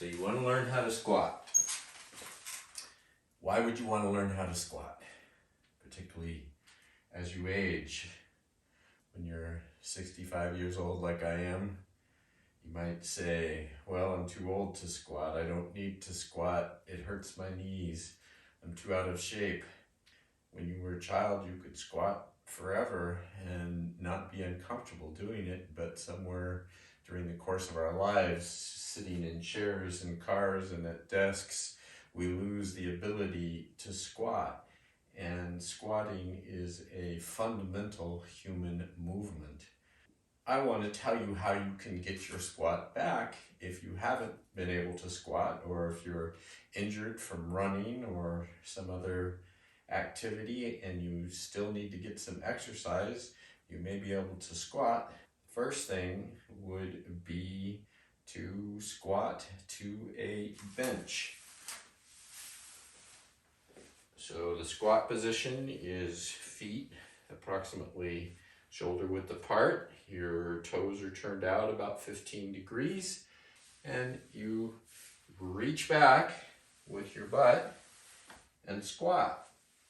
So you want to learn how to squat. Why would you want to learn how to squat? Particularly as you age. When you're 65 years old like I am, you might say, well, I'm too old to squat. I don't need to squat. It hurts my knees. I'm too out of shape. When you were a child, you could squat forever and not be uncomfortable doing it, but somewhere during the course of our lives, sitting in chairs and cars and at desks, we lose the ability to squat. And squatting is a fundamental human movement. I want to tell you how you can get your squat back if you haven't been able to squat, or if you're injured from running or some other activity and you still need to get some exercise. You may be able to squat. First thing would be to squat to a bench. So the squat position is feet approximately shoulder width apart. Your toes are turned out about 15 degrees, and you reach back with your butt and squat.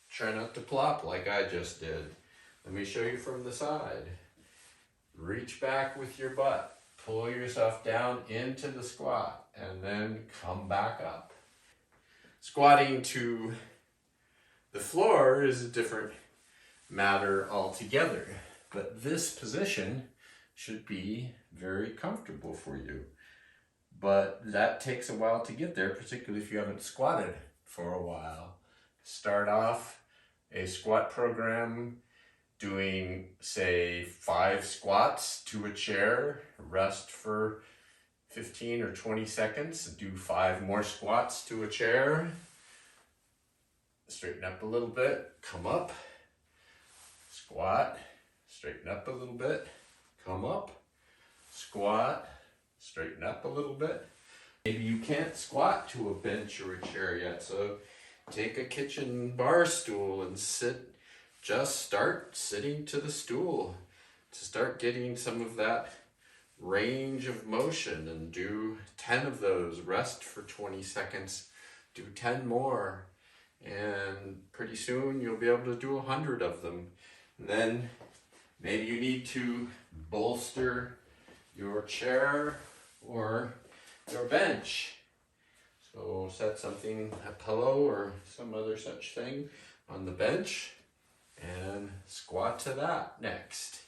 Try not to plop like I just did. Let me show you from the side. Reach back with your butt. Pull yourself down into the squat and then come back up. Squatting to the floor is a different matter altogether, but this position should be very comfortable for you. But that takes a while to get there, particularly if you haven't squatted for a while. Start off a squat program doing, say, 5 squats to a chair, rest for 15 or 20 seconds, do 5 more squats to a chair, straighten up a little bit, come up, squat, straighten up a little bit, come up, squat, straighten up a little bit. Maybe you can't squat to a bench or a chair yet, so take a kitchen bar stool and start sitting to the stool to start getting some of that range of motion, and do 10 of those, rest for 20 seconds, do 10 more, and pretty soon you'll be able to do 100 of them. And then maybe you need to bolster your chair or your bench. So set something, a pillow or some other such thing on the bench, and squat to that next.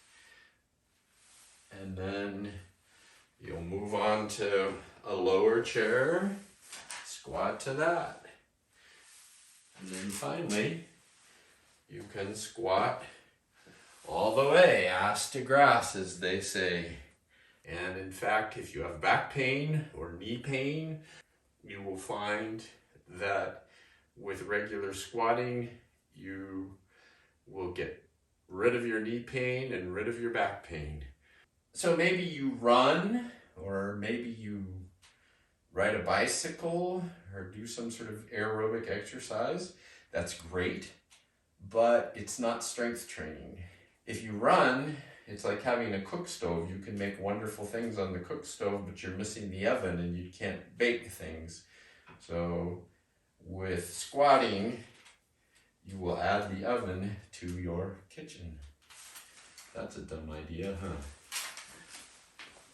And then you'll move on to a lower chair, squat to that. And then finally, you can squat all the way, ass to grass, as they say. And in fact, if you have back pain or knee pain, you will find that with regular squatting, you will get rid of your knee pain and rid of your back pain. So maybe you run, or maybe you ride a bicycle, or do some sort of aerobic exercise. That's great, but it's not strength training. If you run, it's like having a cook stove. You can make wonderful things on the cook stove, but you're missing the oven and you can't bake things. So with squatting, you will add the oven to your kitchen. That's a dumb idea, huh?